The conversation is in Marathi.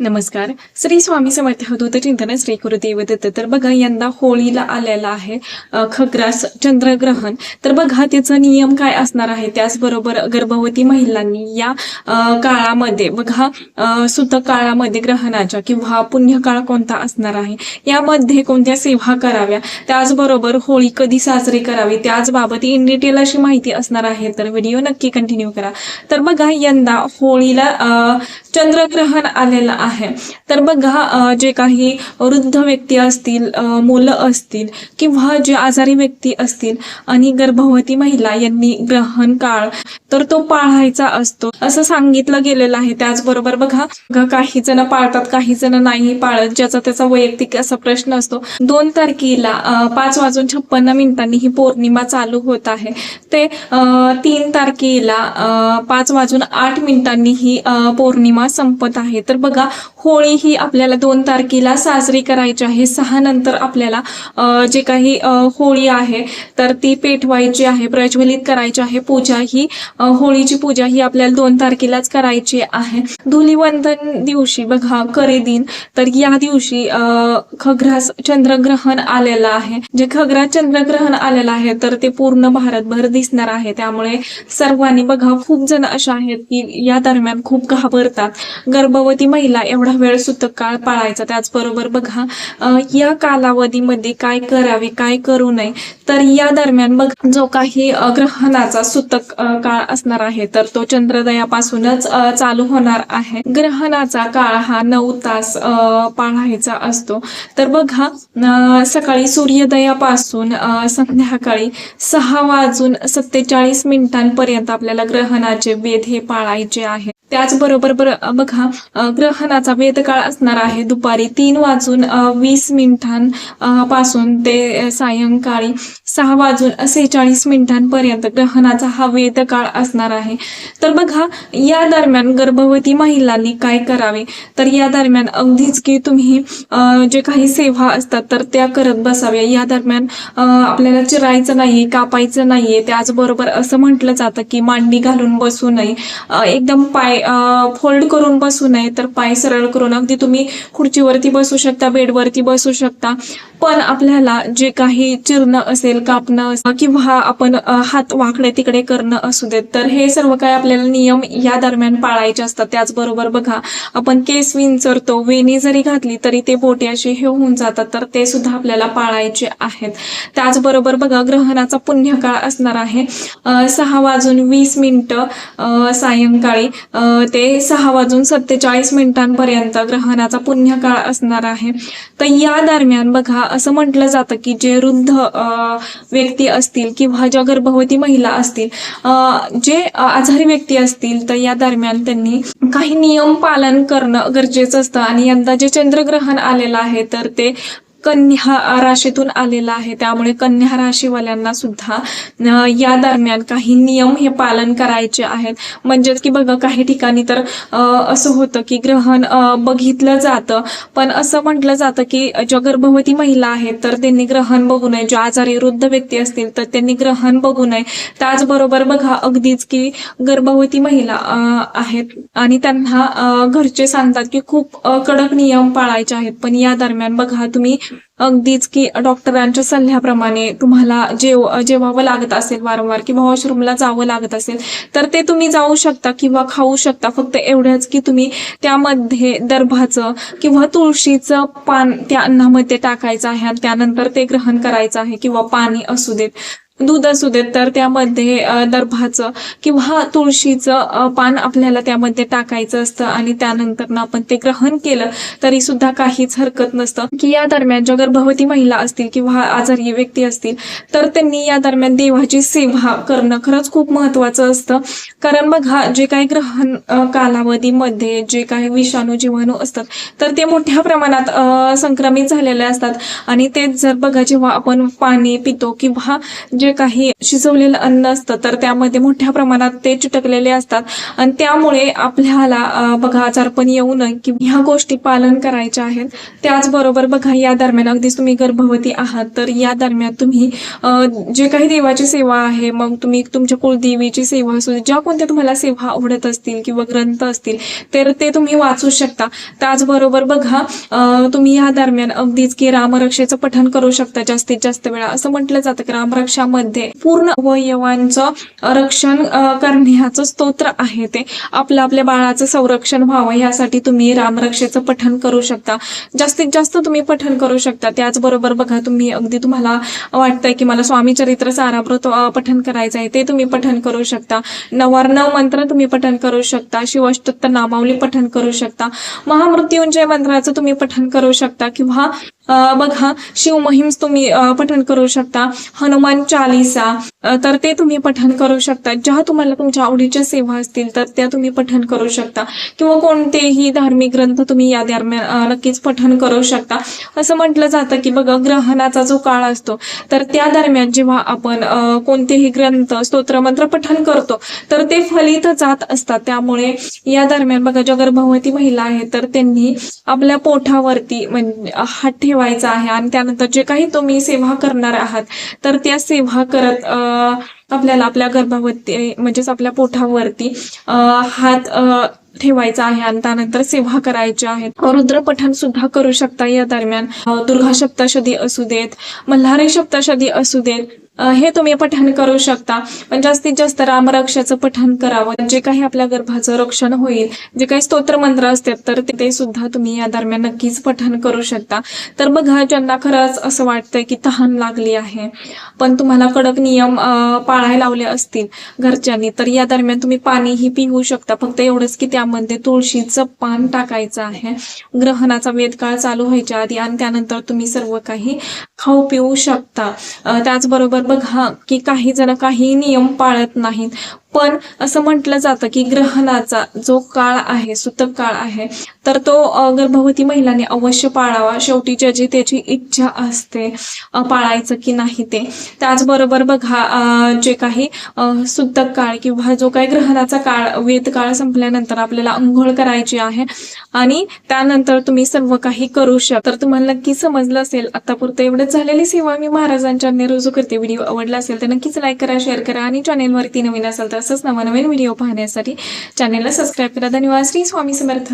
नमस्कार. श्री स्वामी समर्थ अवधूत चिंतन श्री गुरुदेव दत्त. तर बघा यंदा होळीला आलेला आहे खग्रास चंद्रग्रहण. तर बघा त्याचा नियम काय असणार आहे. त्याचबरोबर गर्भवती महिलांनी या काळामध्ये बघा सुतक काळामध्ये ग्रहणाच्या किंवा पुण्यकाळ कोणता असणार आहे, यामध्ये कोणत्या सेवा कराव्या, त्याचबरोबर होळी कधी साजरी करावी, त्याचबाबत इन डिटेल अशी माहिती असणार आहे. तर व्हिडिओ नक्की कंटिन्यू करा. तर बघा यंदा होळीला चंद्रग्रहण आलेलं आहे. तर बघा जे काही वृद्ध व्यक्ती असतील, मुलं असतील किंवा जे आजारी व्यक्ती असतील आणि गर्भवती महिला यांनी ग्रहण काळ तर तो पाळायचा असतो असं सांगितलं गेलेलं आहे. त्याचबरोबर बघा काही जण पाळतात, काही जण नाही पाळत, ज्याचा त्याचा वैयक्तिक असा प्रश्न असतो. 2 तारखेला 5:56 ही पौर्णिमा चालू होत आहे. ते 3 तारखेला 5:08 ही पौर्णिमा संपत आहे. तर बघा होळी ही आपल्याला 2 तारखेला साजरी करायची आहे. 6 नंतर आपल्याला जे काही होळी आहे तर ती पेटवायची आहे, प्रज्वलित करायची आहे. पूजा ही होळीची पूजा ही आपल्याला 2 तारखेलाच करायची आहे. धुलिवंदन दिवशी बघा करे दिन, तर या दिवशी खग्रास चंद्रग्रहण आलेलं आहे. जे खग्रास चंद्रग्रहण आलेलं आहे तर ते पूर्ण भारतभर दिसणार आहे. त्यामुळे सर्वांनी बघा खूप जण अशा आहेत की या दरम्यान खूप घाबरतात. गर्भवती महिला एवढा वेळ सुतक काळ पाळायचा. त्याचबरोबर बघा या कालावधीमध्ये काय करावे, काय करू नये. तर या दरम्यान बघ जो काही ग्रहणाचा सुतक काळ असणार आहे तर तो चंद्रोदयापासूनच चालू होणार आहे. ग्रहणाचा काळ हा 9 तास पाळायचा असतो. तर बघा सकाळी सूर्योदयापासून संध्याकाळी 6:47 पर्यंत आपल्याला ग्रहणाचे वेध हे पाळायचे आहे. त्याचबरोबर बघा ग्रहणाचा वेदकाळ असणार आहे दुपारी 3:20 पासून ते सायंकाळी 6:46 पर्यंत ग्रहणाचा हा वेदकाळ असणार आहे. तर बघा या दरम्यान गर्भवती महिलांनी काय करावे, तर या दरम्यान अगदीच की तुम्ही जे काही सेवा असतात तर त्या करत बसाव्या. या दरम्यान आपल्याला चिरायचं नाहीये, कापायचं नाहीये. त्याचबरोबर असं म्हटलं जातं की मांडी घालून बसू नये, एकदम पाय फोल्ड करून बसू नये, तर पाय सरळ करून अगदी तुम्ही खुर्चीवरती बसू शकता, बेडवरती बसू शकता. पण आपल्याला जे काही चिरणं असेल, कापणं किंवा आपण हात वाकडे तिकडे करणं असू देत, तर हे सर्व काय आपल्याला नियम या दरम्यान पाळायचे असतात. त्याचबरोबर बघा आपण केस विंचरतो, वेणी जरी घातली तरी ते बोटे असे हे होऊन जातात, तर ते सुद्धा आपल्याला पाळायचे आहेत. त्याचबरोबर बघा ग्रहणाचा पुण्यकाळ असणार आहे 6:20 सायंकाळी ते 6:47 पर्यंत ग्रहणाचा पुण्यकाळ असणार आहे. तर या दरम्यान बघा असं म्हटलं जातं की जे वृद्ध व्यक्ती असतील किंवा ज्या गर्भवती महिला असतील, जे आजारी व्यक्ती असतील, तर या दरम्यान त्यांनी काही नियम पालन करणं गरजेचं असतं. आणि यंदा जे चंद्रग्रहण आलेलं आहे तर ते कन्या राशीतून आलेला आहे. त्यामुळे कन्या राशीवाल्यांना सुद्धा या दरम्यान काही नियम हे पालन करायचे आहेत. म्हणजेच की बघा काही ठिकाणी तर असं होतं की ग्रहण बघितलं जातं, पण असं म्हटलं जातं की ज्या गर्भवती महिला आहेत तर त्यांनी ग्रहण बघू नये, ज्या आजारी वृद्ध व्यक्ती असतील तर त्यांनी ग्रहण बघू नये. त्याचबरोबर बघा अगदीच की गर्भवती महिला आहेत आणि त्यांना घरचे सांगतात की खूप कडक नियम पाळायचे आहेत. पण या दरम्यान बघा तुम्ही अगदीच की डॉक्टरांच्या सल्ल्याप्रमाणे तुम्हाला जेवावं लागत असेल वारंवार किंवा वॉशरूमला जावं लागत असेल तर ते तुम्ही जाऊ शकता किंवा खाऊ शकता. फक्त एवढंच की तुम्ही त्यामध्ये दर्भाचं किंवा तुळशीचं पान त्या अन्नामध्ये टाकायचं आहे आणि त्यानंतर ते ग्रहण करायचं आहे. किंवा पाणी असू देत, दूध असू देत, तर त्यामध्ये दर्भाचं किंवा तुळशीचं पान आपल्याला त्यामध्ये टाकायचं असतं आणि त्यानंतर आपण ते ग्रहण केलं तरी सुद्धा काहीच हरकत नसतं. की या दरम्यान ज्या गर्भवती महिला असतील किंवा आजारी व्यक्ती असतील तर त्यांनी या दरम्यान देवाची सेवा करणं खरंच खूप महत्वाचं असतं. कारण बघा जे काही ग्रहण कालावधीमध्ये जे काही विषाणू जीवाणू असतात तर ते मोठ्या प्रमाणात संक्रमित झालेले असतात. आणि तेच जर बघा जेव्हा आपण पाणी पितो किंवा जे जे काही शिजवलेलं अन्न असतं तर त्यामध्ये मोठ्या प्रमाणात ते चिटकलेले असतात आणि त्यामुळे आपल्याला बघा आजारपण येऊ नये की ह्या गोष्टी पालन करायच्या आहेत. त्याचबरोबर बघा या दरम्यान अगदीच तुम्ही गर्भवती आहात तर या दरम्यान तुम्ही जे काही देवाची सेवा आहे, मग तुम्ही तुमच्या कुलदेवीची सेवा असू दे, ज्या कोणत्या तुम्हाला सेवा आवडत असतील किंवा ग्रंथ असतील तर ते तुम्ही वाचू शकता. त्याचबरोबर बघा तुम्ही या दरम्यान अगदीच की रामरक्षेचं पठण करू शकता जास्तीत जास्त वेळा. असं म्हटलं जातं की रामरक्षामध्ये पूर्ण अवयवांचं रक्षण करण्याचं स्तोत्र आहे ते. आपल्या बाळाचं संरक्षण व्हावं यासाठी तुम्ही रामरक्षेचं पठण करू शकता. जास्तीत जास्त तुम्ही पठण करू शकता. त्याचबरोबर बघा तुम्ही अगदी तुम्हाला वाटतंय की मला स्वामी चरित्र सारामृत पठण करायचं आहे ते तुम्ही पठण करू शकता. नवार्णव मंत्र तुम्ही पठण करू शकता. शिवाष्टोत्तर नामावली पठण करू शकता. महामृत्युंजय मंत्राचं तुम्ही पठण करू शकता किंवा बघा शिवमहिम तुम्ही पठण करू शकता. हनुमान चालीसा तर ते तुम्ही पठण करू शकता. ज्या तुम्हाला तुमच्या आवडीच्या सेवा असतील तर त्या तुम्ही पठण करू शकता किंवा कोणतेही धार्मिक ग्रंथ तुम्ही या दरम्यान नक्कीच पठण करू शकता. असं म्हटलं जातं की बघा ग्रहणाचा जो काळ असतो तर त्या दरम्यान जेव्हा आपण कोणतेही ग्रंथ स्तोत्रमंत्र पठण करतो तर ते फलित जात असतात. त्यामुळे या दरम्यान बघा ज्या गर्भवती महिला आहेत तर त्यांनी आपल्या पोटावरती म्हणजे हात ठेवायचा आहे आणि त्यानंतर जे काही तुम्ही सेवा करणार आहात तर त्या सेवा करत आपल्याला आपल्या गर्भावती म्हणजेच आपल्या पोटावरती हात ठेवायचा आहे आणि त्यानंतर सेवा करायची आहे. रुद्रपठण सुद्धा करू शकता या दरम्यान. दुर्गा सप्तशती असू देत, मल्हारी सप्तशती असू देत, हे तुम्ही पठण करू शकता. पण जास्तीत जास्त रामरक्षाचं पठण करावं. जे काही आपल्या गर्भाचं रक्षण होईल, जे काही स्तोत्र मंत्र असतात तर ते सुद्धा तुम्ही या दरम्यान नक्कीच पठण करू शकता. तर बघा ज्यांना खरंच असं वाटतंय की तहान लागली आहे पण तुम्हाला कडक नियम पाळायला लावले असतील घरच्यांनी तर या दरम्यान तुम्ही पाणीही पिऊ शकता. फक्त एवढंच की त्यामध्ये तुळशीचं पान टाकायचं आहे ग्रहणाचा वेदकाळ चालू व्हायच्या आधी आणि त्यानंतर तुम्ही सर्व काही खाऊ पिऊ शकता. त्याचबरोबर बघा की काही जण काही नियम पाळत नाहीत पण असं म्हटलं जातं की ग्रहणाचा जो काळ आहे सूतक काळ आहे तर तो गर्भवती महिलांनी अवश्य पाळावा. शेवटी ज्याची त्याची इच्छा असते पाळायचं की नाही ते. त्याचबरोबर बघा जे काही सूतक काळ किंवा जो काही ग्रहणाचा काळ वेद काळ संपल्यानंतर आपल्याला अंघोळ करायची आहे आणि त्यानंतर तुम्ही सर्व काही करू शकता. तर तुम्हाला नक्की समजलं असेल. आतापुरतं एवढंच झालेली सेवा मी महाराजांच्या रुजू करते. व्हिडिओ आवडला असेल तर नक्कीच लाईक करा, शेअर करा आणि चॅनेलवरती नवीन असेल तर असंच नवनवीन व्हिडिओ पाहण्यासाठी चॅनेलला सबस्क्राईब करा. धन्यवाद. श्री स्वामी समर्थ.